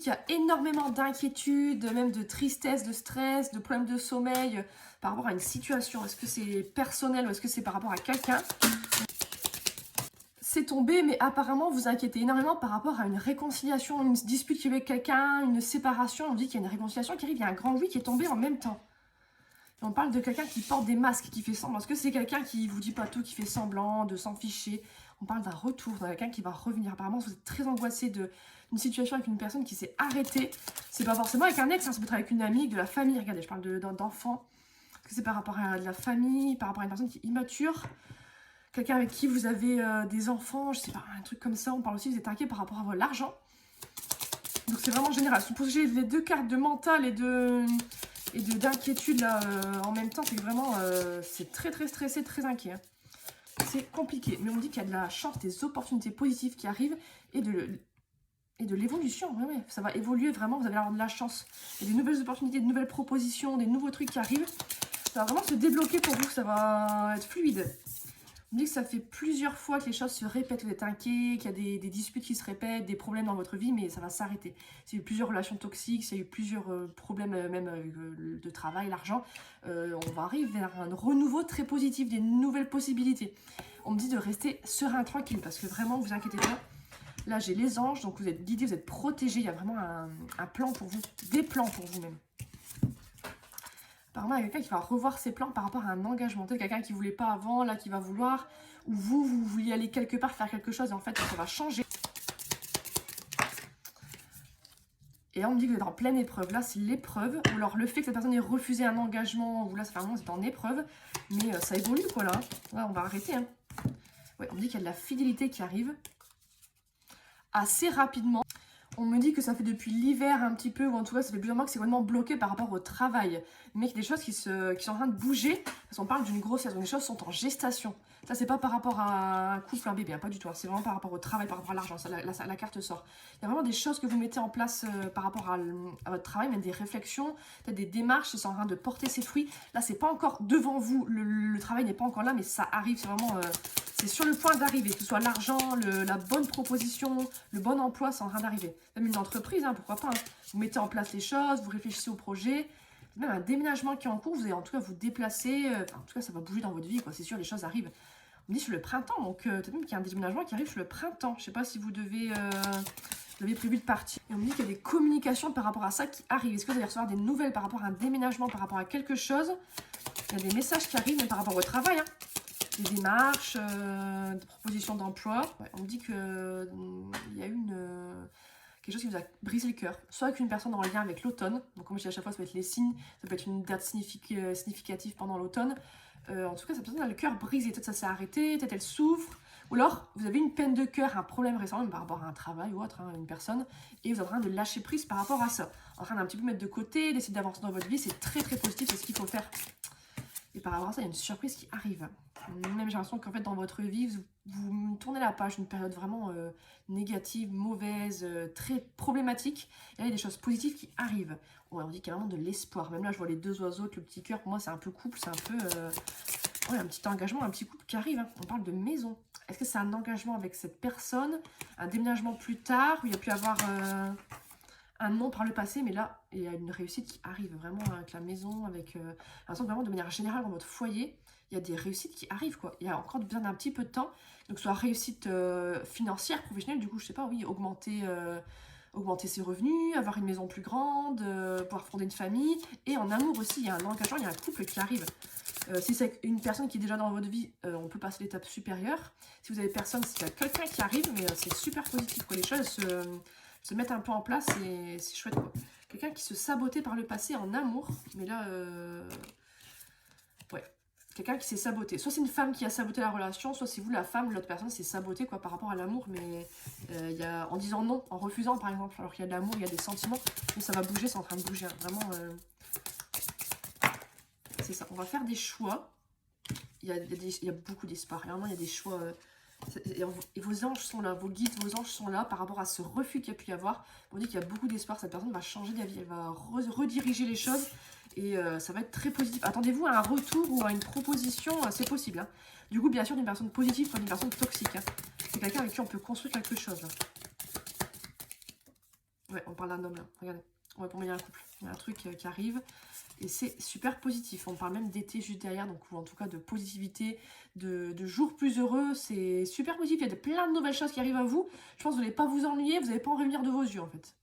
qu'il y a énormément d'inquiétude, même de tristesse, de stress, de problèmes de sommeil par rapport à une situation. Est-ce que c'est personnel ou est-ce que c'est par rapport à quelqu'un? C'est tombé, mais apparemment vous inquiétez énormément par rapport à une réconciliation, une dispute avec quelqu'un, une séparation. On dit qu'il y a une réconciliation qui arrive, il y a un grand oui qui est tombé en même temps. Et on parle de quelqu'un qui porte des masques, qui fait semblant. Est-ce que c'est quelqu'un qui vous dit pas tout, qui fait semblant de s'en ficher? On parle d'un retour, de quelqu'un qui va revenir. Apparemment, vous êtes très angoissé d'une situation avec une personne qui s'est arrêtée. C'est pas forcément avec un ex, hein, ça peut être avec une amie, de la famille. Regardez, je parle d'enfants. Est-ce que c'est par rapport à de la famille, par rapport à une personne qui est immature? Quelqu'un avec qui vous avez des enfants, je sais pas, un truc comme ça. On parle aussi, vous êtes inquiet par rapport à l'argent. Donc c'est vraiment général. Si vous posez les deux cartes de mental et d'inquiétude là en même temps, c'est que vraiment c'est très stressé, très inquiet. Hein. C'est compliqué, mais on dit qu'il y a de la chance, des opportunités positives qui arrivent et de l'évolution. Ouais, ça va évoluer vraiment, vous allez avoir de la chance. Il y a des nouvelles opportunités, de nouvelles propositions, des nouveaux trucs qui arrivent. Ça va vraiment se débloquer pour vous, ça va être fluide. On dit que ça fait plusieurs fois que les choses se répètent, vous êtes inquiet, qu'il y a des disputes qui se répètent, des problèmes dans votre vie, mais ça va s'arrêter. S'il y a eu plusieurs relations toxiques, s'il y a eu plusieurs problèmes même de travail, l'argent, on va arriver vers un renouveau très positif, des nouvelles possibilités. On me dit de rester serein, tranquille, parce que vraiment, vous inquiétez pas. Là, j'ai les anges, donc vous êtes guidés, vous êtes protégés, il y a vraiment un plan pour vous, des plans pour vous-même. Apparemment, il y a quelqu'un qui va revoir ses plans par rapport à un engagement. Peut-être quelqu'un qui ne voulait pas avant, là, qui va vouloir. Ou vous vouliez aller quelque part, faire quelque chose, et en fait, ça va changer. Et on me dit que vous êtes en pleine épreuve. Là, c'est l'épreuve. Ou alors le fait que cette personne ait refusé un engagement, ou là, ça fait un moment que vous êtes en épreuve. Mais ça évolue, quoi, là. Là, on va arrêter. Hein. Ouais, on me dit qu'il y a de la fidélité qui arrive assez rapidement. On me dit que ça fait depuis l'hiver un petit peu, ou en tout cas ça fait plusieurs mois que c'est complètement bloqué par rapport au travail. Mais qu'il y a des choses qui sont en train de bouger, parce qu'on parle d'une grossesse, donc les choses sont en gestation. Ça c'est pas par rapport à un couple, un bébé, hein, pas du tout. Hein. C'est vraiment par rapport au travail, par rapport à l'argent, la carte sort. Il y a vraiment des choses que vous mettez en place par rapport à votre travail, même des réflexions, peut-être des démarches, c'est en train de porter ses fruits. Là c'est pas encore devant vous, le travail n'est pas encore là, mais ça arrive, c'est vraiment... c'est sur le point d'arriver, que ce soit l'argent, la bonne proposition, le bon emploi, c'est en train d'arriver. Même une entreprise, hein, pourquoi pas. Hein. Vous mettez en place les choses, vous réfléchissez au projet. Même un déménagement qui est en cours, vous allez en tout cas vous déplacer. En tout cas, ça va bouger dans votre vie, quoi. C'est sûr, les choses arrivent. On me dit sur le printemps, donc peut-être même qu'il y a un déménagement qui arrive sur le printemps. Je ne sais pas si vous avez prévu de partir. Et on me dit qu'il y a des communications par rapport à ça qui arrivent. Est-ce que vous allez recevoir des nouvelles par rapport à un déménagement, par rapport à quelque chose? Il y a des messages qui arrivent, même par rapport au travail, hein. Des démarches, des propositions d'emploi. Ouais, on me dit qu'il y a eu quelque chose qui vous a brisé le cœur. Soit avec une personne en lien avec l'automne. Donc comme je dis à chaque fois, ça peut être les signes. Ça peut être une date significative pendant l'automne. En tout cas, cette personne a le cœur brisé. Peut-être ça s'est arrêté, peut-être elle souffre. Ou alors, vous avez une peine de cœur, un problème récent, même par rapport à un travail ou autre, hein, une personne. Et vous êtes en train de lâcher prise par rapport à ça. En train d'un petit peu mettre de côté, d'essayer d'avancer dans votre vie. C'est très positif, c'est ce qu'il faut faire. Et par rapport à ça, il y a une surprise qui arrive. Même j'ai l'impression qu'en fait, dans votre vie, vous tournez la page, une période vraiment négative, mauvaise, très problématique. Et là, il y a des choses positives qui arrivent. Ouais, on dit qu'il y a vraiment de l'espoir. Même là, je vois les deux oiseaux, le petit cœur. Pour moi, c'est un peu couple, c'est un peu... ouais, un petit engagement, un petit couple qui arrive. Hein. On parle de maison. Est-ce que c'est un engagement avec cette personne? Un déménagement plus tard? Où il y a pu avoir... un non par le passé, mais là, il y a une réussite qui arrive vraiment avec la maison, avec vraiment de manière générale dans votre foyer, il y a des réussites qui arrivent, quoi. Il y a encore besoin d'un petit peu de temps, donc soit réussite financière, professionnelle, du coup, je sais pas, oui, augmenter ses revenus, avoir une maison plus grande, pouvoir fonder une famille, et en amour aussi, il y a un engagement, il y a un couple qui arrive. Si c'est une personne qui est déjà dans votre vie, on peut passer l'étape supérieure. Si vous avez personne, s'il y a quelqu'un qui arrive, mais c'est super positif, quoi. Les choses se mettre un peu en place, c'est chouette, quoi. Quelqu'un qui se sabotait par le passé en amour, mais là, ouais, quelqu'un qui s'est saboté. Soit c'est une femme qui a saboté la relation, soit c'est vous la femme, l'autre personne s'est sabotée, quoi, par rapport à l'amour, mais en disant non, en refusant par exemple, alors qu'il y a de l'amour, il y a des sentiments, mais ça va bouger, c'est en train de bouger, hein. Vraiment, c'est ça. On va faire des choix. Il y a beaucoup d'espoir, vraiment, il y a des choix... Et vos anges sont là, vos guides, vos anges sont là par rapport à ce refus qu'il y a pu y avoir. On dit qu'il y a beaucoup d'espoir, cette personne va changer d'avis, elle va rediriger les choses et ça va être très positif. Attendez-vous à un retour ou à une proposition, c'est possible. Hein. Du coup, bien sûr, d'une personne positive, pas d'une personne toxique. Hein. C'est quelqu'un avec qui on peut construire quelque chose. Hein. Ouais, on parle d'un homme là, regardez. Ouais, pour moi, il y a un couple. Il y a un truc qui arrive. Et c'est super positif. On parle même d'été juste derrière, donc ou en tout cas de positivité, de jours plus heureux. C'est super positif. Il y a plein de nouvelles choses qui arrivent à vous. Je pense que vous n'allez pas vous ennuyer, vous n'allez pas en revenir de vos yeux en fait.